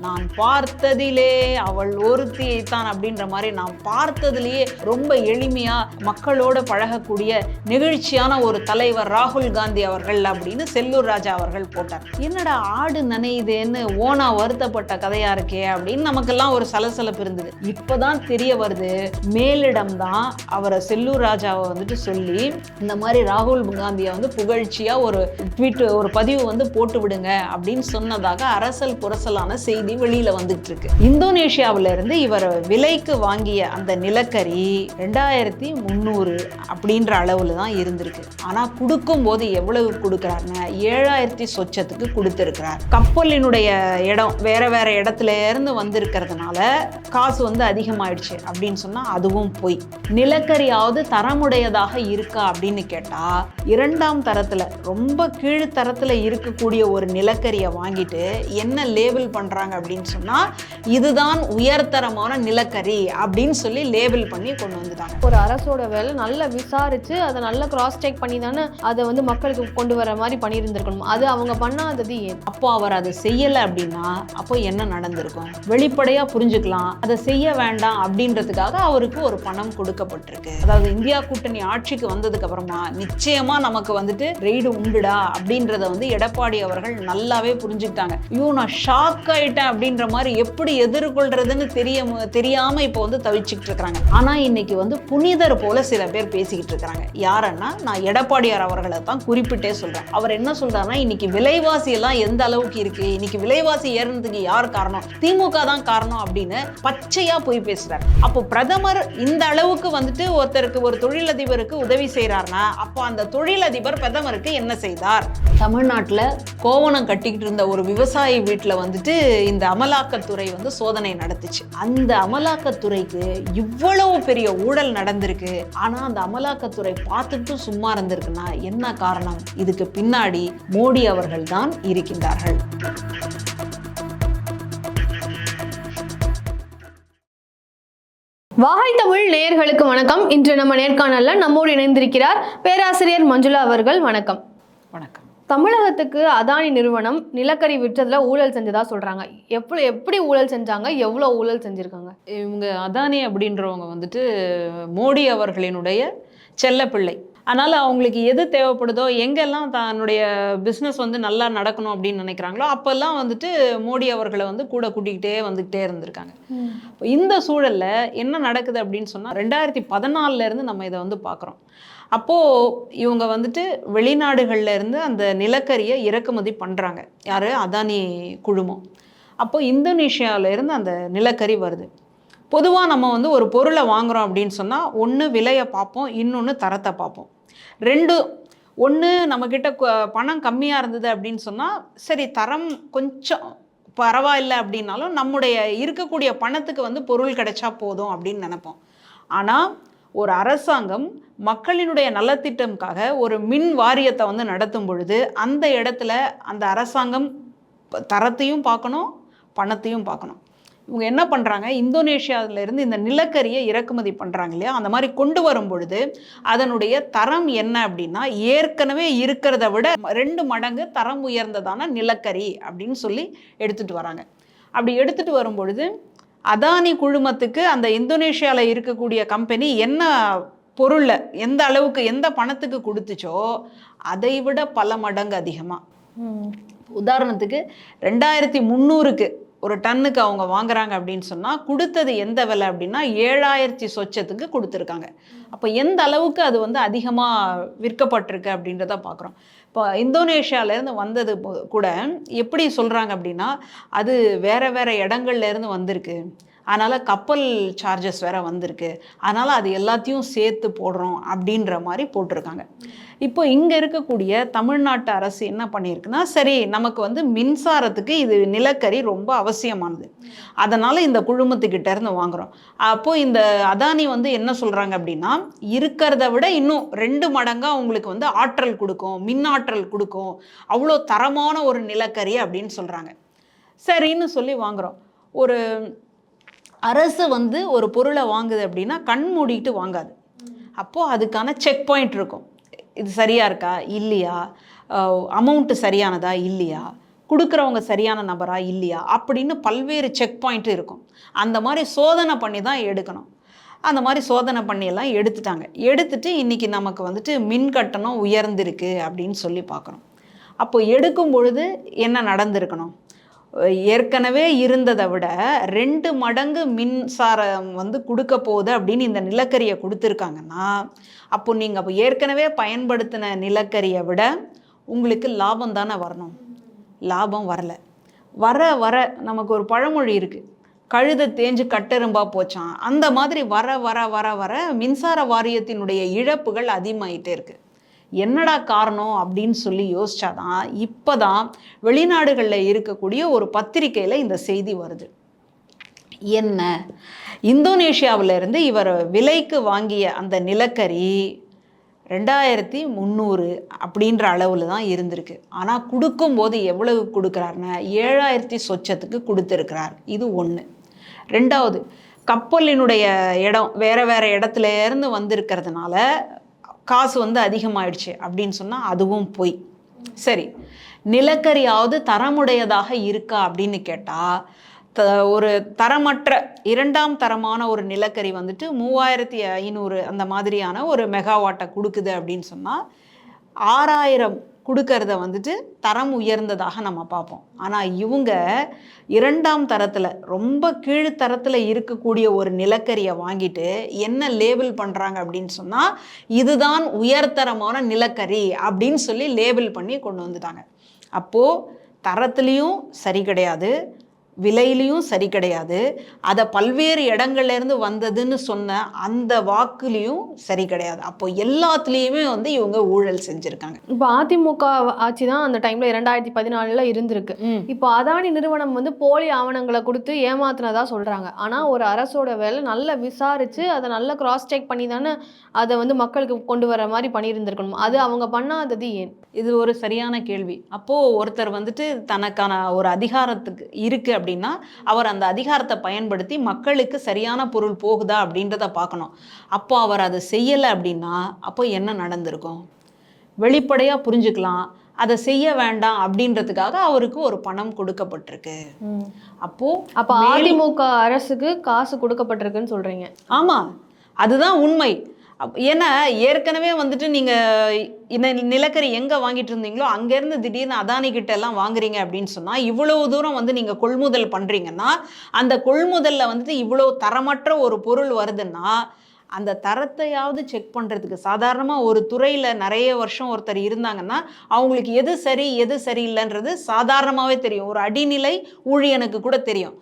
நான் பார்த்ததிலே அவள் ஒருத்தியைத்தான் அப்படின்ற மாதிரி நான் பார்த்ததிலேயே ரொம்ப எளிமையா மக்களோட பழகக்கூடிய நெகிழ்ச்சியான ஒரு தலைவர் ராகுல் காந்தி அவர்கள் அப்படின்னு செல்லூர் ராஜா அவர்கள் போட்டார். என்னடா ஆடு நனையுதேன்னு ஓனா வருத்தப்பட்ட கதையா இருக்கே அப்படின்னு நமக்கெல்லாம் ஒரு சலசலப்பு இருந்தது. இப்பதான் தெரிய வருது, மேலிடம் தான் அவரை செல்லூர் ராஜாவை வந்துட்டு சொல்லி இந்த மாதிரி ராகுல் காந்தியை வந்து புகழ்ச்சியா ஒரு ட்வீட் ஒரு பதிவு வந்து போட்டு விடுங்க அப்படின்னு சொன்னதாக அரசல் புரசலான செய்தி வெளியில வந்துட்டு இருக்கு. இந்தோனேஷியாவில இருந்து இவர் விலைக்கு வாங்கிய அந்த நிலக்கரி 2300 அப்படின்ற அளவுல தான் இருந்திருக்கு. ஆனா கொடுக்கும் போது எவ்வளவு கொடுக்கிறாருன்னா 7000 சொச்சத்துக்கு கொடுத்திருக்கிறார். கப்பலினுடைய இடம் வேற வேற இடத்துல இருந்து வந்திருக்கிறதுனால காசு வந்து அதிகமாயிடுச்சு அப்படின்னு சொன்னா அதுவும் போய். நிலக்கரியாவது தரமுடையதாக இருக்கா அப்படின்னு கேட்டா 2ஆம் தரத்துல ரொம்ப கீழ்த்தரத்துல இருக்கக்கூடிய ஒரு நிலக்கரியை வாங்கிட்டு என்ன லேபிள் பண்றாங்க அப்படின்னு சொன்னா இதுதான் உயர்தரமான நிலக்கரி அப்படின்னு சொல்லி லேபிள் பண்ணி கொண்டு வந்துட்டாங்க. ஒரு அரசோட வேலை நல்லா விசாரிச்சு அதை நல்லா கிராஸ் செக் பண்ணி தானே அதை வந்து மக்களுக்கு கொண்டு வர மாதிரி பண்ணியிருந்திருக்கணும். அது அவங்க பண்ணாதது ஏன்? அப்போ அவர் அதை செய்யலை அப்படின்னா அப்போ என்ன நடந்திருக்கும் வெளிப்படையா புரிஞ்சுக்கலாம். அதை செய்ய வேண்டாம் அப்படின்றதுக்காக அவருக்கு ஒரு பணம் கொடுக்கப்பட்டிருக்கு. அதாவது இந்தியா கூட்டணி ஆட்சிக்கு வந்ததுக்கு அப்புறமா நிச்சயமா நமக்கு வந்துட்டு ரெய்டு உண்டுடா அப்படின்றத வந்து எடப்பாடி அவர்கள் நல்லாவே புரிஞ்சுக்கிட்டாங்க. ஐயோ நான் ஷாக் ஆயிட்டேன் அப்படின்ற மாதிரி எப்படி எதிர்கொள்றதுன்னு தெரியாம இப்போ வந்து தவிச்சுக்கிட்டு இருக்கிறாங்க. ஆனா இன்னைக்கு வந்து புனிதர் போல சில பேர் பேசிக்கிட்டு இருக்கிறாங்க. யாருன்னா நான் எடப்பாடியார் அவர்களை தான் குறிப்பிட்டே சொல்றேன். அவர் என்ன சொல்றாருன்னா இன்னைக்கு விலைவாசி எல்லாம் எந்த அளவுக்கு இருக்கு, இன்னைக்கு விலைவாசி ஏறினதுக்கு யார் காரணம், திமுக தான் காரணம் அப்படின்னு பச்சையா போய் பேசுறாரு. அப்போ பிரதமர் இந்த அளவுக்கு வந்துட்டு ஒருத்தருக்கு ஒரு தொழிலதிபருக்கு உதவி செய்யறாருன்னா அப்போ அந்த தொழிலதிபர் பிரதமருக்கு என்ன செய்தார்? தமிழ்நாட்டுல கோவணம் கட்டிக்கிட்டு இருந்த ஒரு விவசாயி வீட்டுல வந்துட்டு இந்த அமலாக்கத்துறை வந்து சோதனை நடத்துச்சு. அந்த அமலாக்கத்துறைக்கு இவ்வளவு பெரிய ஊழல் நடந்திருக்கு. ஆனா அந்த அமலாக்கத்துறை பார்த்துட்டு சும்மா இருந்திருக்குன்னா என்ன காரணம்? இதுக்கு பின்னாடி மோடி அவர்கள் தான் இருக்கின்றார்கள். வாகை தமிழ் நேயர்களுக்கு வணக்கம். இன்று நம்ம நேர்காணல்ல நம்மோடு இணைந்திருக்கிறார் பேராசிரியர் மஞ்சுளா அவர்கள். வணக்கம். வணக்கம். தமிழகத்துக்கு அதானி நிறுவனம் நிலக்கரி விற்றதுல ஊழல் செஞ்சதா சொல்றாங்க. எப்படி ஊழல் செஞ்சாங்க, எவ்வளவு ஊழல் செஞ்சிருக்காங்க? இவங்க அதானி அப்படின்றவங்க வந்துட்டு மோடி அவர்களினுடைய செல்லப்பிள்ளை. அதனால் அவங்களுக்கு எது தேவைப்படுதோ எங்கெல்லாம் தன்னுடைய பிஸ்னஸ் வந்து நல்லா நடக்கணும் அப்படின்னு நினைக்கிறாங்களோ அப்போல்லாம் வந்துட்டு மோடி அவர்களை வந்து கூட கூட்டிக்கிட்டே வந்துக்கிட்டே இருந்திருக்காங்க. இந்த சூழலில் என்ன நடக்குது அப்படின்னு சொன்னால் 2014 இருந்து நம்ம இதை வந்து பார்க்குறோம். அப்போது இவங்க வந்துட்டு வெளிநாடுகளில் இருந்து அந்த நிலக்கரியை இறக்குமதி பண்ணுறாங்க. யார்? அதானி குழுமம். அப்போது இந்தோனேஷியாவிலேருந்து அந்த நிலக்கரி வருது. பொதுவாக நம்ம வந்து ஒரு பொருளை வாங்குகிறோம் அப்படின்னு சொன்னால் ஒன்று விலையை பார்ப்போம், இன்னொன்று தரத்தை பார்ப்போம். ஒன்று நம்மக்கிட்ட பணம் கம்மியாக இருந்தது அப்படின்னு சொன்னால் சரி தரம் கொஞ்சம் பரவாயில்லை அப்படின்னாலும் நம்முடைய இருக்கக்கூடிய பணத்துக்கு வந்து பொருள் கிடைச்சா போதும் அப்படின்னு நினைப்போம். ஆனால் ஒரு அரசாங்கம் மக்களினுடைய நலத்திட்டம்காக ஒரு மின் வாரியத்தை வந்து நடத்தும் பொழுது அந்த இடத்துல அந்த அரசாங்கம் தரத்தையும் பார்க்கணும், பணத்தையும் பார்க்கணும். இவங்க என்ன பண்ணுறாங்க, இந்தோனேஷியாவிலேருந்து இந்த நிலக்கரியை இறக்குமதி பண்ணுறாங்க இல்லையா, அந்த மாதிரி கொண்டு வரும் பொழுது அதனுடைய தரம் என்ன அப்படின்னா ஏற்கனவே இருக்கிறத விட 2 மடங்கு தரம் உயர்ந்ததான நிலக்கரி அப்படின்னு சொல்லி எடுத்துகிட்டு வராங்க. அப்படி எடுத்துகிட்டு வரும் பொழுது அதானி குழுமத்துக்கு அந்த இந்தோனேஷியாவில் இருக்கக்கூடிய கம்பெனி என்ன பொருளை எந்த அளவுக்கு எந்த பணத்துக்கு கொடுத்துச்சோ அதை விட பல மடங்கு அதிகமாக. உதாரணத்துக்கு 2300க்கு ஒரு டன்னுக்கு அவங்க வாங்குறாங்க அப்படின்னு சொன்னால் கொடுத்தது எந்த விலை அப்படின்னா 7000 சொச்சத்துக்கு கொடுத்துருக்காங்க. அப்போ எந்த அளவுக்கு அது வந்து அதிகமாக விற்கப்பட்டிருக்கு அப்படின்றத பார்க்குறோம். இப்போ இந்தோனேஷியாவிலேருந்து வந்தது கூட எப்படி சொல்கிறாங்க அப்படின்னா அது வேறு வேறு இடங்கள்லேருந்து வந்திருக்கு, அதனால் கப்பல் சார்ஜஸ் வேறு வந்திருக்கு, அதனால் அது எல்லாத்தையும் சேர்த்து போடுறோம் அப்படின்ற மாதிரி போட்டிருக்காங்க. இப்போ இங்கே இருக்கக்கூடிய தமிழ்நாட்டு அரசு என்ன பண்ணியிருக்குன்னா சரி நமக்கு வந்து மின்சாரத்துக்கு இது நிலக்கரி ரொம்ப அவசியமானது, அதனால் இந்த குழுமத்துக்கிட்ட இருந்து வாங்குகிறோம். அப்போது இந்த அதானி வந்து என்ன சொல்கிறாங்க அப்படின்னா இருக்கிறத விட இன்னும் 2 மடங்காக உங்களுக்கு வந்து ஆற்றல் கொடுக்கும், மின் ஆற்றல் கொடுக்கும், அவ்வளோ தரமான ஒரு நிலக்கரி அப்படின்னு சொல்கிறாங்க. சரின்னு சொல்லி வாங்குகிறோம். ஒரு அரசு வந்து ஒரு பொருளை வாங்குது அப்படின்னா கண் மூடிட்டு வாங்காது. அப்போது அதுக்கான செக் பாயிண்ட் இருக்கும். இது சரியாக இருக்கா இல்லையா, அமௌண்ட்டு சரியானதா இல்லையா, கொடுக்குறவங்க சரியான நபரா இல்லையா அப்படின்னு பல்வேறு செக் பாயிண்ட் இருக்கும். அந்த மாதிரி சோதனை பண்ணி தான் எடுக்கணும். அந்த மாதிரி சோதனை பண்ணியெல்லாம் எடுத்துட்டாங்க. எடுத்துட்டு இன்றைக்கி நமக்கு வந்துட்டு மின் கட்டணம் உயர்ந்திருக்கு அப்படின்னு சொல்லி பார்க்குறோம். அப்போ எடுக்கும் பொழுது என்ன நடந்திருக்கணும்? ஏற்கனவே இருந்ததை விட 2 மடங்கு மின்சாரம் வந்து கொடுக்க போகுது அப்படின்னு இந்த நிலக்கரியை கொடுத்துருக்காங்கன்னா, அப்போ நீங்கள் அப்போ ஏற்கனவே பயன்படுத்தின நிலக்கரியை விட உங்களுக்கு லாபம் தானே வரணும். லாபம் வரலை. வர வர நமக்கு ஒரு பழமொழி இருக்குது, கழுதை தேஞ்சு கட்டெரும்பா போச்சான். அந்த மாதிரி வர வர வர வர மின்சார வாரியத்தினுடைய இழப்புகள் அதிகமாகிட்டே இருக்குது. என்னடா காரணம் அப்படின்னு சொல்லி யோசிச்சாதான் இப்போ தான் வெளிநாடுகளில் இருக்கக்கூடிய ஒரு பத்திரிக்கையில் இந்த செய்தி வருது. என்ன, இந்தோனேஷியாவிலிருந்து இவர் விலைக்கு வாங்கிய அந்த நிலக்கரி 2300 அப்படின்ற அளவில் தான் இருந்திருக்கு. ஆனால் கொடுக்கும்போது எவ்வளவு கொடுக்குறாருன்னா 7000 சொச்சத்துக்கு கொடுத்துருக்கிறார். இது ஒன்று. ரெண்டாவது, கப்பலினுடைய இடம் வேறு வேறு இடத்துல இருந்து வந்திருக்கிறதுனால காசு வந்து அதிகமாகிடுச்சு அப்படின்னு சொன்னால் அதுவும் போய். சரி, நிலக்கரியாவது தரமுடையதாக இருக்கா அப்படின்னு கேட்டால் ஒரு தரமற்ற 2ஆம் தரமான ஒரு நிலக்கரி வந்துட்டு 3500 அந்த மாதிரியான ஒரு மெகாவாட்டை கொடுக்குது அப்படின்னு சொன்னால் 6000 கொடுக்கறத வந்துட்டு தரம் உயர்ந்ததாக நம்ம பார்ப்போம். ஆனால் இவங்க 2ஆம் தரத்தில் ரொம்ப கீழ்த்தரத்தில் இருக்கக்கூடிய ஒரு நிலக்கரியை வாங்கிட்டு என்ன லேபிள் பண்ணுறாங்க அப்படின்னு சொன்னால் இதுதான் உயர்தரமான நிலக்கரி அப்படின்னு சொல்லி லேபிள் பண்ணி கொண்டு வந்துட்டாங்க. அப்போது தரத்துலேயும் சரி கிடையாது, விலையிலையும் சரி கிடையாது, அதை பல்வேறு இடங்கள்லேருந்து வந்ததுன்னு சொன்ன அந்த வாக்குலேயும் சரி கிடையாது. அப்போ எல்லாத்துலேயுமே வந்து இவங்க ஊழல் செஞ்சுருக்காங்க. இப்போ அதிமுக ஆட்சி தான் அந்த டைமில் 2014 இருந்திருக்கு. இப்போ அதானி நிறுவனம் வந்து போலி ஆவணங்களை கொடுத்து ஏமாத்தினதா சொல்கிறாங்க. ஆனால் ஒரு அரசோட வேலை நல்லா விசாரித்து அதை நல்லா கிராஸ் செக் பண்ணி தானே அதை வந்து மக்களுக்கு கொண்டு வர மாதிரி பண்ணியிருந்திருக்கணும். அது அவங்க பண்ணாதது ஏன்? இது ஒரு சரியான கேள்வி. அப்போது ஒருத்தர் வந்துட்டு தனக்கான ஒரு அதிகாரத்துக்கு இருக்குது அப்படின்னா அவர் அந்த அதிகாரத்தை பயன்படுத்தி மக்களுக்கு சரியான பொருள் போகுதா அப்படின்றத பார்க்கணும். அப்போ அவர் அதை செய்யலை அப்படின்னா அப்போ என்ன நடந்திருக்கும்? வெளிப்படையாக புரிஞ்சுக்கலாம், அதை செய்ய வேண்டாம் அப்படின்றதுக்காக அவருக்கு ஒரு பணம் கொடுக்கப்பட்டிருக்கு. அப்போ அதிமுக அரசுக்கு காசு கொடுக்கப்பட்டிருக்குன்னு சொல்கிறீங்க? ஆமாம், அதுதான் உண்மை. ஏன்னா ஏற்கனவே வந்துட்டு நீங்கள் நிலக்கரி எங்கே வாங்கிட்டு இருந்தீங்களோ அங்கேருந்து திடீர்னு அதானி கிட்ட எல்லாம் வாங்குறீங்க அப்படின்னு சொன்னால் இவ்வளவு தூரம் வந்து நீங்கள் கொள்முதல் பண்ணுறீங்கன்னா அந்த கொள்முதலில் வந்துட்டு இவ்வளோ தரமற்ற ஒரு பொருள் வருதுன்னா அந்த தரத்தையாவது செக் பண்ணுறதுக்கு சாதாரணமாக ஒரு துறையில் நிறைய வருஷம் ஒருத்தர் இருந்தாங்கன்னா அவங்களுக்கு எது சரி எது சரியில்லைன்றது சாதாரணமாகவே தெரியும். ஒரு அடிநிலை ஊழியனுக்கு கூட தெரியும்.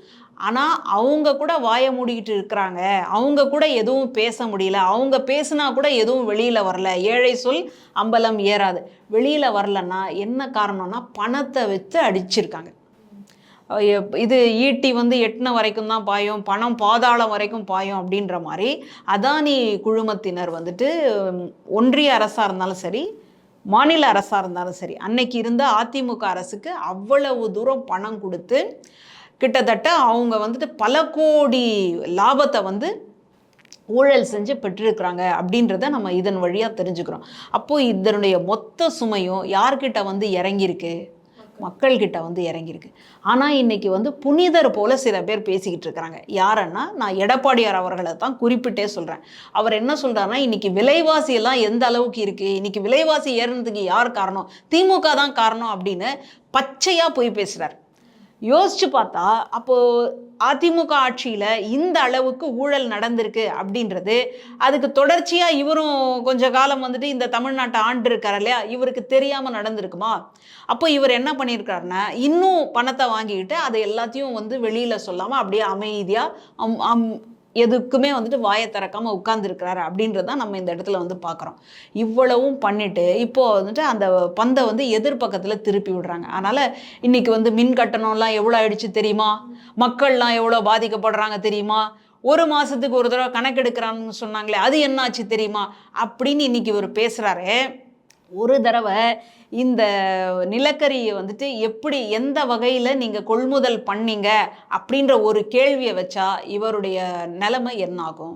ஆனால் அவங்க கூட வாயை மூடிக்கிட்டு இருக்கிறாங்க, அவங்க கூட எதுவும் பேச முடியல, அவங்க பேசுனா கூட எதுவும் வெளியில் வரல. ஏழை சொல் அம்பலம் ஏறாது. வெளியில் வரலன்னா என்ன காரணம்னா பணத்தை வச்சு அடிச்சிருக்காங்க. இது ஈட்டி வந்து எட்டின வரைக்கும் தான் பாயும், பணம் பாதாளம் வரைக்கும் பாயும் அப்படின்ற மாதிரி அதானி குழுமத்தினர் வந்துட்டு ஒன்றிய அரசாக இருந்தாலும் சரி மாநில அரசாக இருந்தாலும் சரி அன்னைக்கு இருந்த அதிமுக அரசுக்கு அவ்வளவு தூரம் பணம் கொடுத்து கிட்டத்தட்ட அவங்க வந்துட்டு பல கோடி லாபத்தை வந்து ஊழல் செஞ்சு பெற்றிருக்கிறாங்க அப்படின்றத நம்ம இதன் வழியாக தெரிஞ்சுக்கிறோம். அப்போது இதனுடைய மொத்த சுமையும் யார்கிட்ட வந்து இறங்கியிருக்கு? மக்கள்கிட்ட வந்து இறங்கியிருக்கு. ஆனால் இன்றைக்கி வந்து புனிதர் போல் சில பேர் பேசிக்கிட்டு இருக்கிறாங்க. யாருன்னா நான் எடப்பாடியார் அவர்களை தான் குறிப்பிட்டே சொல்கிறேன். அவர் என்ன சொல்கிறாருன்னா இன்றைக்கி விலைவாசியெல்லாம் எந்த அளவுக்கு இருக்குது, இன்றைக்கி விலைவாசி ஏறினதுக்கு யார் காரணம்? திமுக தான் காரணம் அப்படின்னு பச்சையாக போய் பேசுகிறார். யோசிச்சு பார்த்தா அப்போது அதிமுக ஆட்சியில் இந்த அளவுக்கு ஊழல் நடந்திருக்கு அப்படின்றது அதுக்கு தொடர்ச்சியாக இவரும் கொஞ்ச காலம் வந்துட்டு இந்த தமிழ்நாட்டை ஆண்டு இருக்கார் இல்லையா, இவருக்கு தெரியாமல் நடந்திருக்குமா? அப்போ இவர் என்ன பண்ணியிருக்காருன்னா இன்னும் பணத்தை வாங்கிக்கிட்டு அதை எல்லாத்தையும் வந்து வெளியில் சொல்லாமல் அப்படியே அமைதியாக எதுக்குமே வந்துட்டு வாயை திறக்காமல் உட்கார்ந்துருக்கிறாரு அப்படின்றதான் நம்ம இந்த இடத்துல வந்து பார்க்குறோம். இவ்வளவும் பண்ணிட்டு இப்போது வந்துட்டு அந்த பந்தை வந்து எதிர்பக்கத்தில் திருப்பி விடுறாங்க. அதனால் இன்றைக்கி வந்து மின் கட்டணம்லாம் எவ்வளோ ஆயிடுச்சு தெரியுமா, மக்கள்லாம் எவ்வளோ பாதிக்கப்படுறாங்க தெரியுமா, ஒரு மாதத்துக்கு ஒரு தடவை கணக்கெடுக்கிறான்னு சொன்னாங்களே அது என்னாச்சு தெரியுமா அப்படின்னு இன்றைக்கி இவர் பேசுகிறாரு. ஒரு தடவை இந்த நிலக்கரியை வந்துட்டு எப்படி எந்த வகையில் நீங்கள் கொள்முதல் பண்ணீங்க அப்படின்ற ஒரு கேள்வியை வச்சா இவருடைய நிலைமை என்னாகும்?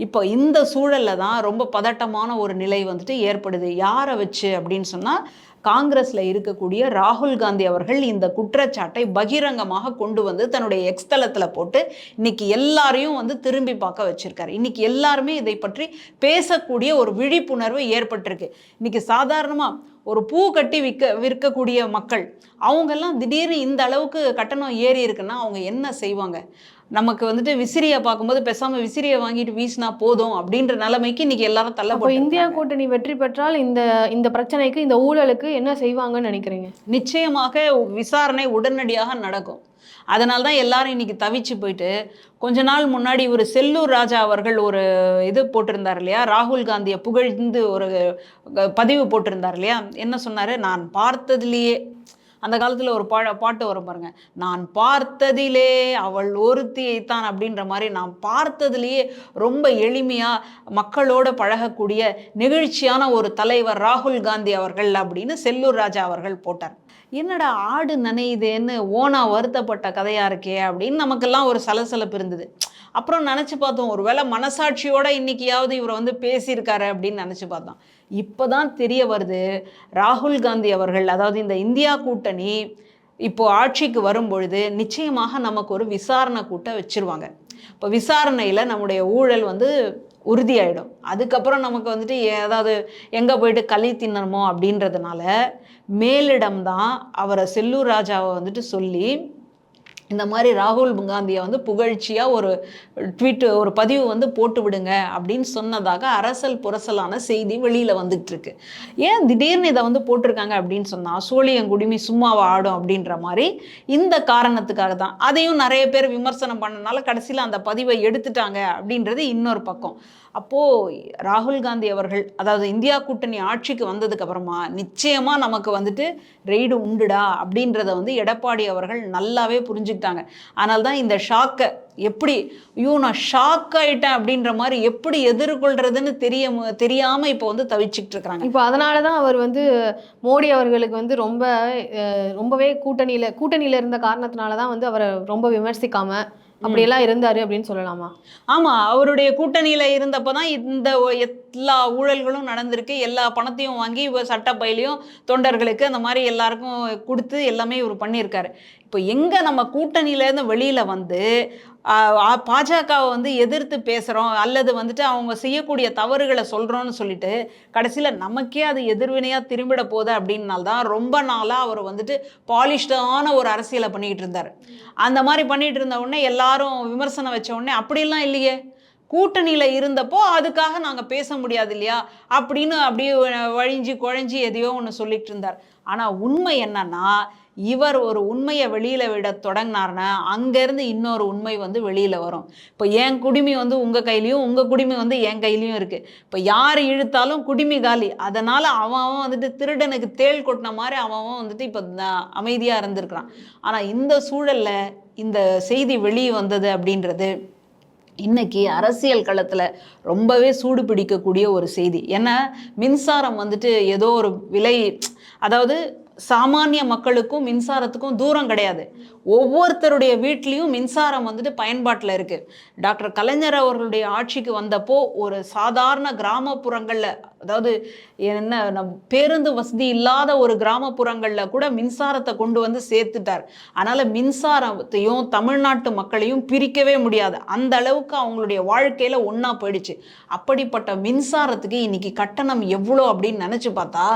இப்போ இந்த சூழலில் தான் ரொம்ப பதட்டமான ஒரு நிலை வந்துட்டு ஏற்படுது. யாரை வச்சு அப்படின்னு சொன்னால் காங்கிரஸ்ல இருக்கக்கூடிய ராகுல் காந்தி அவர்கள் இந்த குற்றச்சாட்டை பகிரங்கமாக கொண்டு வந்து தன்னுடைய எக்ஸ் தளத்துல போட்டு இன்னைக்கு எல்லாரையும் வந்து திரும்பி பார்க்க வச்சிருக்காரு. இன்னைக்கு எல்லாருமே இதை பற்றி பேசக்கூடிய ஒரு விழிப்புணர்வு ஏற்பட்டிருக்கு. இன்னைக்கு சாதாரணமா ஒரு பூ கட்டி விற்கக்கூடிய மக்கள் அவங்கெல்லாம் திடீர்னு இந்த அளவுக்கு கட்டணம் ஏறி இருக்குன்னா அவங்க என்ன செய்வாங்க? நமக்கு வந்துட்டு விசிறியை பார்க்கும்போது பேசாம விசிறியை வாங்கிட்டு வீசினா போதும் அப்படின்ற நிலைமைக்கு இன்னைக்கு எல்லாரும் தள்ளப்பட்டு. இந்தியா கூட்டணி வெற்றி பெற்றால் இந்த இந்த பிரச்சனைக்கு, இந்த ஊழலுக்கு என்ன செய்வாங்கன்னு நினைக்கிறீங்க? நிச்சயமாக விசாரணை உடனடியாக நடக்கும். அதனால தான் எல்லாரும் இன்னைக்கு தவிச்சு போயிட்டு, கொஞ்ச நாள் முன்னாடி ஒரு செல்லூர் ராஜா அவர்கள் ஒரு இது போட்டிருந்தார் இல்லையா, ராகுல் காந்தியை புகழ்ந்து ஒரு பதிவு போட்டிருந்தார் இல்லையா. என்ன சொன்னாரு? நான் பார்த்ததிலேயே, அந்த காலத்தில் ஒரு பாட்டு வரும் பாருங்க, நான் பார்த்ததிலே அவள் ஒருத்தியைத்தான் அப்படின்ற மாதிரி, நான் பார்த்ததிலேயே ரொம்ப எளிமையாக மக்களோட பழகக்கூடிய நெகிழ்ச்சியான ஒரு தலைவர் ராகுல் காந்தி அவர்கள் அப்படின்னு செல்லூர் ராஜா அவர்கள் போட்டார். என்னடா ஆடு நனையுதேன்னு ஓனா வருத்தப்பட்ட கதையாக இருக்கே அப்படின்னு நமக்கெல்லாம் ஒரு சலசலப்பு இருந்தது. அப்புறம் நினச்சி பார்த்தோம், ஒரு வேளை மனசாட்சியோட இன்னைக்கியாவது இவரை வந்து பேசியிருக்காரு அப்படின்னு நினச்சி பார்த்தோம். இப்போ தான் தெரிய வருது, ராகுல் காந்தி அவர்கள், அதாவது இந்த இந்தியா கூட்டணி இப்போது ஆட்சிக்கு வரும்பொழுது நிச்சயமாக நமக்கு ஒரு விசாரணை கூட்டம் வச்சுருவாங்க. இப்போ விசாரணையில் நம்முடைய ஊழல் வந்து உறுதியாயிடும். அதுக்கப்புறம் நமக்கு வந்துட்டு ஏதாவது எங்கே போயிட்டு களி தின்னணுமோ அப்படின்றதுனால மேலிடம்தான் அவரை செல்லூர் ராஜாவை வந்துட்டு சொல்லி இந்த மாதிரி ராகுல் காந்தியை வந்து புகழ்ச்சியாக ஒரு ட்வீட், ஒரு பதிவு வந்து போட்டு விடுங்க அப்படின்னு சொன்னதாக அரசல் புரசலான செய்தி வெளியில் வந்துட்டு இருக்கு. ஏன் திடீர்னு இதை வந்து போட்டிருக்காங்க அப்படின்னு சொன்னால், சோழியங்குடிமி சும்மாவை ஆடும் அப்படின்ற மாதிரி இந்த காரணத்துக்காக தான். அதையும் நிறைய பேர் விமர்சனம் பண்ணனால கடைசியில் அந்த பதிவை எடுத்துட்டாங்க அப்படின்றது இன்னொரு பக்கம். அப்போது ராகுல் காந்தி அவர்கள், அதாவது இந்தியா கூட்டணி ஆட்சிக்கு வந்ததுக்கு அப்புறமா நிச்சயமாக நமக்கு வந்துட்டு ரெய்டு உண்டுடா அப்படின்றத வந்து எடப்பாடி அவர்கள் நல்லாவே புரிஞ்சுக்கிட்டாங்க. அதனால தான் இந்த ஷாக்கை எப்படி, ஐயோ நான் ஷாக் ஆகிட்டேன் அப்படின்ற மாதிரி எப்படி எதிர்கொள்றதுன்னு தெரியாமல் இப்போ வந்து தவிச்சுக்கிட்டு இருக்கிறாங்க. இப்போ அதனால தான் அவர் வந்து மோடி அவர்களுக்கு வந்து ரொம்பவே கூட்டணியில் இருந்த காரணத்தினால தான் வந்து அவரை ரொம்ப விமர்சிக்காம அப்படியெல்லாம் இருந்தாரு அப்படின்னு சொல்லலாமா? ஆமா, அவருடைய கூட்டணியில இருந்தப்பதான் இந்த எல்லா ஊழல்களும் நடந்திருக்கு. எல்லா பணத்தையும் வாங்கி சட்டப்பையிலையும் தொண்டர்களுக்கு அந்த மாதிரி எல்லாருக்கும் கொடுத்து எல்லாமே இவர் பண்ணியிருக்காரு. இப்போ எங்க நம்ம கூட்டணியிலேருந்து வெளியில வந்து பாஜகவை வந்து எதிர்த்து பேசுகிறோம் அல்லது வந்துட்டு அவங்க செய்யக்கூடிய தவறுகளை சொல்கிறோன்னு சொல்லிட்டு கடைசியில் நமக்கே அது எதிர்வினையாக திரும்பிட போகுது அப்படின்னால்தான் ரொம்ப நாளாக அவர் வந்துட்டு பாலிஷ்டான ஒரு அரசியலை பண்ணிக்கிட்டு இருந்தார். அந்த மாதிரி பண்ணிகிட்டு இருந்த உடனே எல்லாரும் விமர்சனம் வச்ச உடனே அப்படிலாம் இல்லையே, கூட்டணியில் இருந்தப்போ அதுக்காக நாங்கள் பேச முடியாது இல்லையா அப்படின்னு அப்படியே வழிஞ்சி குழஞ்சி எதையோ ஒன்று சொல்லிட்டு இருந்தார். ஆனால் உண்மை என்னன்னா, இவர் ஒரு உண்மையை வெளியில் விட தொடங்கினார்னா அங்கேருந்து இன்னொரு உண்மை வந்து வெளியில் வரும். இப்போ என் குடிமி வந்து உங்கள் கையிலையும், உங்கள் குடிமி வந்து என் கையிலையும் இருக்குது. இப்போ யார் இழுத்தாலும் குடிமி காலி. அதனால் அவன் வந்துட்டு திருடனுக்கு தேள் கொட்டின மாதிரி அவன் வந்துட்டு இப்போ அமைதியாக இருந்திருக்கிறான். ஆனால் இந்த சூழலில் இந்த செய்தி வெளியே வந்தது அப்படின்றது இன்னைக்கு அரசியல் களத்தில் ரொம்பவே சூடு பிடிக்கக்கூடிய ஒரு செய்தி. ஏன்னா மின்சாரம் வந்துட்டு ஏதோ ஒரு விலை, அதாவது சாமானிய மக்களுக்கும் மின்சாரத்துக்கும் தூரம் கிடையாது. ஒவ்வொருத்தருடைய வீட்லேயும் மின்சாரம் வந்துட்டு பயன்பாட்டில் இருக்குது. டாக்டர் கலைஞர் அவர்களுடைய ஆட்சிக்கு வந்தப்போ ஒரு சாதாரண கிராமப்புறங்களில், அதாவது என்ன பேருந்து வசதி இல்லாத ஒரு கிராமப்புறங்களில் கூட மின்சாரத்தை கொண்டு வந்து சேர்த்துட்டார். அதனால் மின்சாரத்தையும் தமிழ்நாட்டு மக்களையும் பிரிக்கவே முடியாது. அந்த அளவுக்கு அவங்களுடைய வாழ்க்கையில் ஒன்றா போயிடுச்சு. அப்படிப்பட்ட மின்சாரத்துக்கு இன்னைக்கு கட்டணம் எவ்வளோ அப்படின்னு நினச்சி பார்த்தா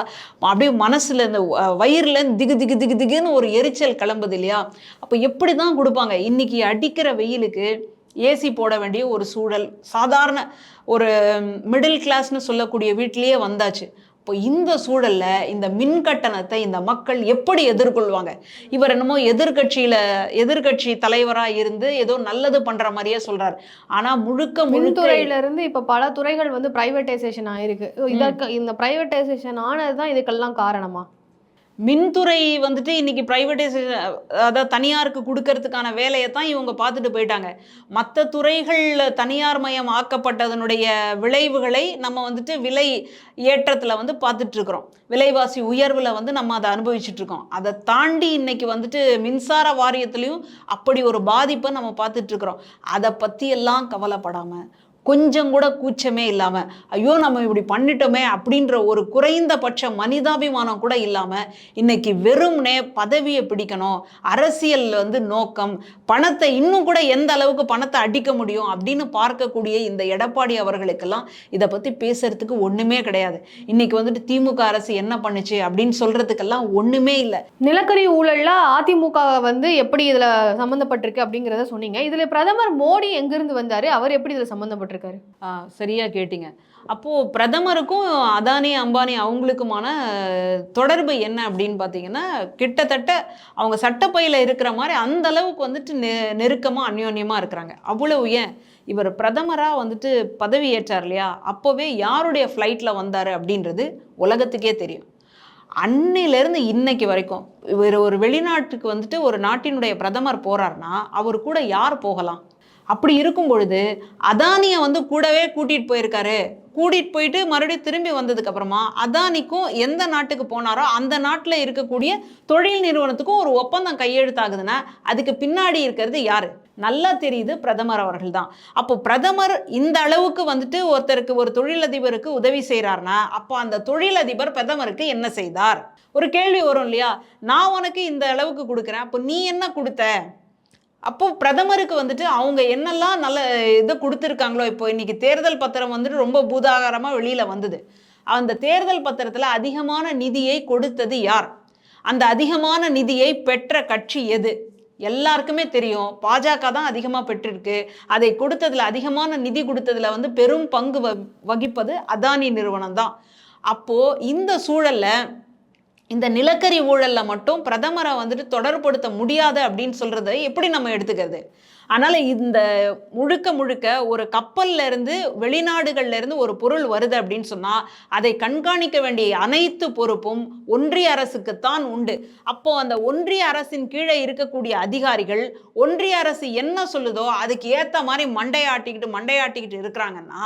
அப்படியே மனசில் இந்த வயிறில் திகு திகு திகு திகுன்னு ஒரு எரிச்சல் கிளம்புது இல்லையா. அப்போ எப்படி தான் கொடுப்பாங்க? இன்னைக்கு அடிக்கிற வெயிலுக்கு ஏசி போட வேண்டிய ஒரு சூழல் சாதாரண ஒரு மிடில் கிளாஸ்னு சொல்லக்கூடிய வீட்டிலேயே வந்தாச்சு. இப்போ இந்த சூழல்ல இந்த மின் கட்டணத்தை இந்த மக்கள் எப்படி எதிர்கொள்வாங்க? இவர் என்னமோ எதிர்கட்சி தலைவராக இருந்து ஏதோ நல்லது பண்ற மாதிரியே சொல்றாரு. ஆனா முழுக்க மின்துறையில இருந்து இப்ப பல துறைகள் வந்து பிரைவேட்டைசேஷன் ஆயிருக்கு. இந்த பிரைவேட்டைசேஷன் ஆனதுதான் இதுக்கெல்லாம் காரணமா? மின்துறை வந்துட்டு இன்னைக்கு பிரைவேட்டைசேஷன், அதாவது தனியாருக்கு கொடுக்கறதுக்கான வேலையை தான் இவங்க பார்த்துட்டு போயிட்டாங்க. மற்ற துறைகள் தனியார் மயம் ஆக்கப்பட்டதனுடைய விளைவுகளை நம்ம வந்துட்டு விலை ஏற்றத்தில் வந்து பார்த்துட்ருக்குறோம். விலைவாசி உயர்வில் வந்து நம்ம அதை அனுபவிச்சுட்ருக்கோம். அதை தாண்டி இன்னைக்கு வந்துட்டு மின்சார வாரியத்துலேயும் அப்படி ஒரு பாதிப்பை நம்ம பார்த்துட்ருக்குறோம். அதை பற்றியெல்லாம் கவலைப்படாமல் கொஞ்சம் கூட கூச்சமே இல்லாமல் ஐயோ நம்ம இப்படி பண்ணிட்டோமே அப்படின்ற ஒரு குறைந்தபட்ச மனிதாபிமானம் கூட இல்லாமல் இன்னைக்கு வெறும்னே பதவியை பிடிக்கணும், அரசியல் நோக்கம், பணத்தை இன்னும் கூட எந்த அளவுக்கு பணத்தை அடிக்க முடியும் அப்படின்னு பார்க்கக்கூடிய இந்த எடப்பாடி அவர்களுக்கெல்லாம் இதை பற்றி பேசுறதுக்கு ஒன்றுமே கிடையாது. இன்னைக்கு திமுக அரசு என்ன பண்ணுச்சு அப்படின்னு சொல்றதுக்கெல்லாம் ஒன்றுமே இல்லை. நிலக்கரி ஊழல்ல அதிமுக எப்படி இதுல சம்பந்தப்பட்டிருக்கு அப்படிங்கிறத சொன்னீங்க. இதுல பிரதமர் மோடி எங்கிருந்து வந்தாரு, அவர் எப்படி இதுல சம்பந்தப்பட்டிருக்காரு? சரியா கேட்டீங்க. அப்போ பிரதமருக்கும் அதானி அம்பானி அவங்களுக்குமான தொடர்பு என்ன அப்படின்னு பார்த்தீங்கன்னா, கிட்டத்தட்ட அவங்க சட்டப்பையில இருக்கிற மாதிரி அந்த அளவுக்கு நெருக்கமா அந்யோன்யமா இருக்கிறாங்க. அவ்வளவு ஏன் இவர் பிரதமராக பதவி ஏற்றார் இல்லையா, அப்போவே யாருடைய ஃப்ளைட்டில் வந்தார் அப்படின்றது உலகத்துக்கே தெரியும். அன்னிலிருந்து இன்னைக்கு வரைக்கும் இவர் ஒரு வெளிநாட்டுக்கு ஒரு நாட்டினுடைய பிரதமர் போறாருன்னா அவர் கூட யார் போகலாம்? அப்படி இருக்கும் பொழுது அதானியை கூடவே கூட்டிட்டு போயிருக்காரு. கூட்டிட்டு போயிட்டு மறுபடியும் திரும்பி வந்ததுக்கு அப்புறமா அதானிக்கும் எந்த நாட்டுக்கு போனாரோ அந்த நாட்டில் இருக்கக்கூடிய தொழில் நிறுவனத்துக்கும் ஒரு ஒப்பந்தம் கையெழுத்தாகுதுன்னா அதுக்கு பின்னாடி இருக்கிறது யாரு? நல்லா தெரியுது, பிரதமர் அவர்கள் தான். அப்போ பிரதமர் இந்த அளவுக்கு ஒருத்தருக்கு, ஒரு தொழிலதிபருக்கு உதவி செய்கிறார்னா அப்போ அந்த தொழிலதிபர் பிரதமருக்கு என்ன செய்தார்? ஒரு கேள்வி வரும் இல்லையா, நான் உனக்கு இந்த அளவுக்கு கொடுக்குறேன், அப்போ நீ என்ன கொடுத்த? அப்போ பிரதமருக்கு அவங்க என்னெல்லாம் நல்ல இதை கொடுத்துருக்காங்களோ, இப்போ இன்னைக்கு தேர்தல் பத்திரம் ரொம்ப பூதாகாரமாக வெளியில் வந்தது. அந்த தேர்தல் பத்திரத்தில் அதிகமான நிதியை கொடுத்தது யார்? அந்த அதிகமான நிதியை பெற்ற கட்சி எது? எல்லாருக்குமே தெரியும், பாஜக தான் அதிகமாக பெற்றிருக்கு. அதை கொடுத்ததில், அதிகமான நிதி கொடுத்ததில் பெரும் பங்கு வகிப்பது அதானி நிறுவனம் தான். அப்போது இந்த சூழலில் இந்த நிலக்கரி ஊழலில் மட்டும் பிரதமரை தொடர்படுத்த முடியாது அப்படின்னு சொல்கிறத எப்படி நம்ம எடுத்துக்கிறது? அதனால் இந்த முழுக்க ஒரு கப்பல்ல இருந்து, வெளிநாடுகள்ல இருந்து ஒரு பொருள் வருது அப்படின்னு சொன்னால் அதை கண்காணிக்க வேண்டிய அனைத்து பொறுப்பும் ஒன்றிய அரசுக்குத்தான் உண்டு. அப்போ அந்த ஒன்றிய அரசின் கீழே இருக்கக்கூடிய அதிகாரிகள் ஒன்றிய அரசு என்ன சொல்லுதோ அதுக்கு ஏற்ற மாதிரி மண்டையாட்டிக்கிட்டு இருக்கிறாங்கன்னா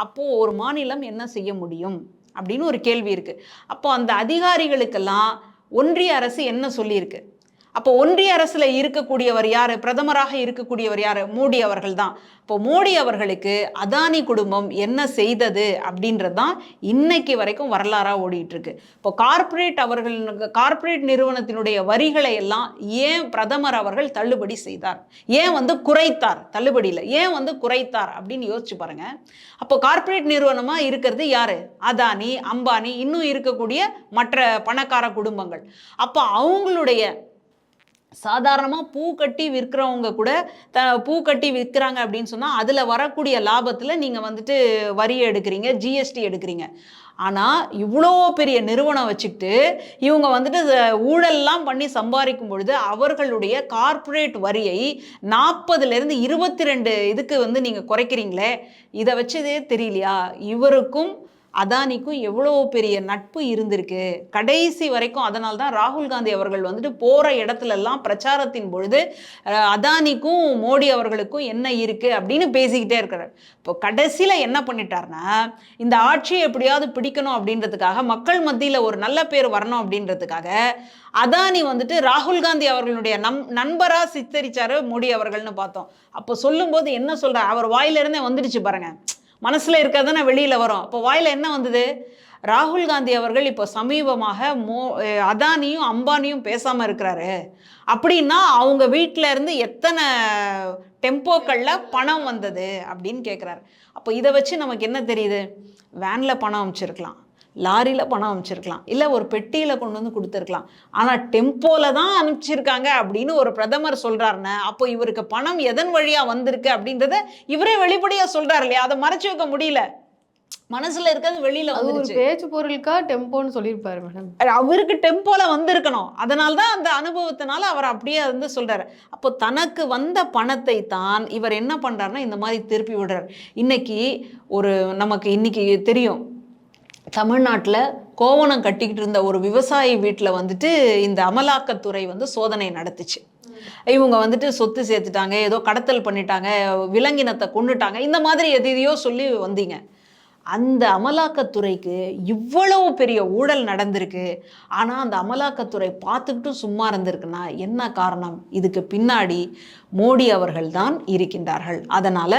அப்போ ஒரு மாநிலம் என்ன செய்ய முடியும் அப்படின்னு ஒரு கேள்வி இருக்கு. அப்போ அந்த அதிகாரிகளுக்கெல்லாம் ஒன்றிய அரசு என்ன சொல்லியிருக்கு? அப்போ ஒன்றிய அரசுல இருக்கக்கூடியவர் யாரு? பிரதமராக இருக்கக்கூடியவர் யாரு? மோடி அவர்கள் தான். இப்போ மோடி அவர்களுக்கு அதானி குடும்பம் என்ன செய்தது அப்படின்றது தான் இன்னைக்கு வரைக்கும் வரலாறாக ஓடிட்டு இருக்கு. இப்போ கார்ப்பரேட் நிறுவனத்தினுடைய வரிகளை எல்லாம் ஏன் பிரதமர் அவர்கள் தள்ளுபடி செய்தார்? ஏன் குறைத்தார்? தள்ளுபடியில் ஏன் குறைத்தார் அப்படின்னு யோசிச்சு பாருங்க. அப்போ கார்ப்பரேட் நிறுவனமா இருக்கிறது யாரு? அதானி, அம்பானி, இன்னும் இருக்கக்கூடிய மற்ற பணக்கார குடும்பங்கள். அப்போ அவங்களுடைய சாதாரணமாக பூ கட்டி விற்கிறவங்க கூட பூ கட்டி விற்கிறாங்க அப்படின்னு சொன்னால் அதில் வரக்கூடிய லாபத்தில் நீங்கள் வரி எடுக்கிறீங்க, ஜிஎஸ்டி எடுக்கிறீங்க. ஆனால் இவ்வளோ பெரிய நிறுவனம் வச்சுக்கிட்டு இவங்க ஊழல்லாம் பண்ணி சம்பாதிக்கும் பொழுது அவர்களுடைய கார்ப்பரேட் வரியை 40லேருந்து 22 இதுக்கு நீங்கள் குறைக்கிறீங்களே, இதை வச்சதே தெரியலையா? இவருக்கும் அதானிக்கும் எவ்வளோ பெரிய நட்பு இருந்திருக்கு கடைசி வரைக்கும். அதனால தான் ராகுல் காந்தி அவர்கள் போகிற இடத்துலலாம் பிரச்சாரத்தின் பொழுது அதானிக்கும் மோடி அவர்களுக்கும் என்ன இருக்குது அப்படின்னு பேசிக்கிட்டே இருக்கிறார். இப்போ கடைசியில் என்ன பண்ணிட்டார்னா, இந்த ஆட்சியை எப்படியாவது பிடிக்கணும் அப்படின்றதுக்காக, மக்கள் மத்தியில் ஒரு நல்ல பேர் வரணும் அப்படின்றதுக்காக அதானி ராகுல் காந்தி அவர்களுடைய நண்பராக சித்தரிச்சாரு மோடி அவர்கள்னு பார்த்தோம். அப்போ சொல்லும்போது என்ன சொல்கிறார், அவர் வாயிலிருந்தே வந்துடுச்சு பாருங்க, மனசில் இருக்கிறதானே வெளியில் வரும். அப்போ வாயில் என்ன வந்தது? ராகுல் காந்தி அவர்கள் இப்போ சமீபமாக அதானியும் அம்பானியும் பேசாமல் இருக்கிறாரு அப்படின்னா அவங்க வீட்டில் இருந்து எத்தனை டெம்போக்களில் பணம் வந்தது அப்படின்னு கேட்குறாரு. அப்போ இதை வச்சு நமக்கு என்ன தெரியுது? வேனில் பணம் அமைச்சிருக்கலாம், லாரியில் பணம் அனுப்பிச்சிருக்கலாம், இல்லை ஒரு பெட்டியில் கொண்டு கொடுத்துருக்கலாம். ஆனால் டெம்போவில் தான் அனுப்பிச்சிருக்காங்க அப்படின்னு ஒரு பிரதமர் சொல்கிறாருன்னு அப்போ இவருக்கு பணம் எதன் வழியாக வந்திருக்கு அப்படின்றத இவரே வெளிப்படையாக சொல்கிறார் இல்லையா? அதை மறைச்சி வைக்க முடியல, மனசுல இருக்கிறது வெளியில வந்துருச்சு. பேச்சு பொருளுக்கா டெம்போன்னு சொல்லியிருப்பாரு மேடம். அவருக்கு டெம்போல வந்திருக்கணும், அதனால தான் அந்த அனுபவத்தினால அவர் அப்படியே சொல்றாரு. அப்போ தனக்கு வந்த பணத்தை தான் இவர் என்ன பண்றாருன்னா இந்த மாதிரி திருப்பி விடுறாரு. நமக்கு இன்னைக்கு தெரியும், தமிழ்நாட்டில் கோவணம் கட்டிக்கிட்டு இருந்த ஒரு விவசாயி வீட்டில் இந்த அமலாக்கத்துறை சோதனை நடத்துச்சு. இவங்க சொத்து சேர்த்துட்டாங்க, ஏதோ கடத்தல் பண்ணிட்டாங்க, விலங்கினத்தை கொண்டுட்டாங்க, இந்த மாதிரி எதையோ சொல்லி வந்தீங்க. அந்த அமலாக்கத்துறைக்கு இவ்வளவு பெரிய ஊழல் நடந்திருக்கு. ஆனால் அந்த அமலாக்கத்துறை பார்த்துக்கிட்டும் சும்மா இருந்திருக்குன்னா என்ன காரணம்? இதுக்கு பின்னாடி மோடி அவர்கள்தான் இருக்கின்றார்கள். அதனால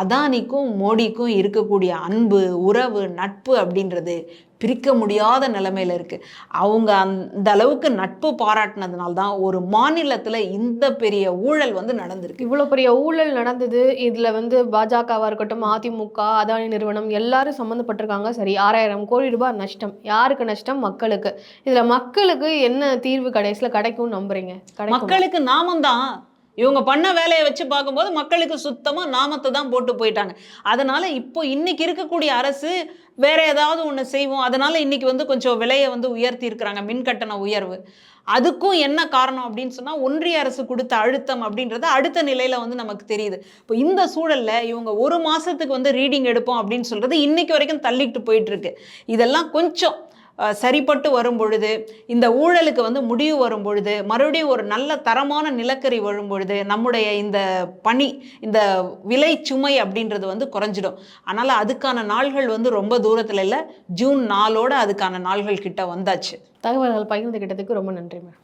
அதானிக்கும் மோடிக்கும் இருக்கக்கூடிய அன்பு, உறவு, நட்பு அப்படின்றது பிரிக்க முடியாத நிலைமையில இருக்கு. அவங்க அந்த அளவுக்கு நட்பு பாராட்டினதுனால தான் ஒரு மாநிலத்துல இந்த பெரிய ஊழல் வந்து நடந்திருக்கு. இவ்வளவு பெரிய ஊழல் நடந்தது. இதுல வந்து பாஜகவா இருக்கட்டும், அதிமுக, அதானி நிறுவனம் எல்லாரும் சம்மந்தப்பட்டிருக்காங்க. சரி, 6000 கோடி ரூபாய் நஷ்டம். யாருக்கு நஷ்டம்? மக்களுக்கு. இதுல மக்களுக்கு என்ன தீர்வு கடைசியில கிடைக்கும்னு நம்புறீங்க? கிடைக்குமா? மக்களுக்கு நாமம் தான். இவங்க பண்ண வேலையை வச்சு பார்க்கும்போது மக்களுக்கு சுத்தமா நாமத்தை தான் போட்டு போயிட்டாங்க. அதனால இப்போ இன்னைக்கு இருக்கக்கூடிய அரசு வேற ஏதாவது ஒண்ணு செய்வோம். அதனால இன்னைக்கு வந்து கொஞ்சம் விலையை வந்து உயர்த்தி இருக்கிறாங்க, மின் கட்டண உயர்வு. அதுக்கும் என்ன காரணம் அப்படின்னு சொன்னா, ஒன்றிய அரசு கொடுத்த அழுத்தம் அப்படின்றது அடுத்த நிலையில வந்து நமக்கு தெரியுது. இப்போ இந்த சூழல்ல இவங்க 1 மாசத்துக்கு வந்து ரீடிங் எடுப்போம் அப்படின்னு சொல்றது இன்னைக்கு வரைக்கும் தள்ளிட்டு போயிட்டு இருக்கு. இதெல்லாம் கொஞ்சம் சரிப்பட்டு வரும் பொழுது, இந்த ஊழலுக்கு வந்து முடிவு வரும் பொழுது, மறுபடியும் ஒரு நல்ல தரமான நிலக்கரி வரும் பொழுது, நம்முடைய இந்த பணி, இந்த விலை சுமை அப்படின்றது வந்து குறைஞ்சிடும். அதனால அதுக்கான நாள்கள் வந்து ரொம்ப தூரத்துல இல்ல. ஜூன் 4ஓட அதுக்கான நாள்கள் கிட்ட வந்தாச்சு. தகவல்கள் பகிர்ந்துகிட்டதுக்கு ரொம்ப நன்றி மேம்.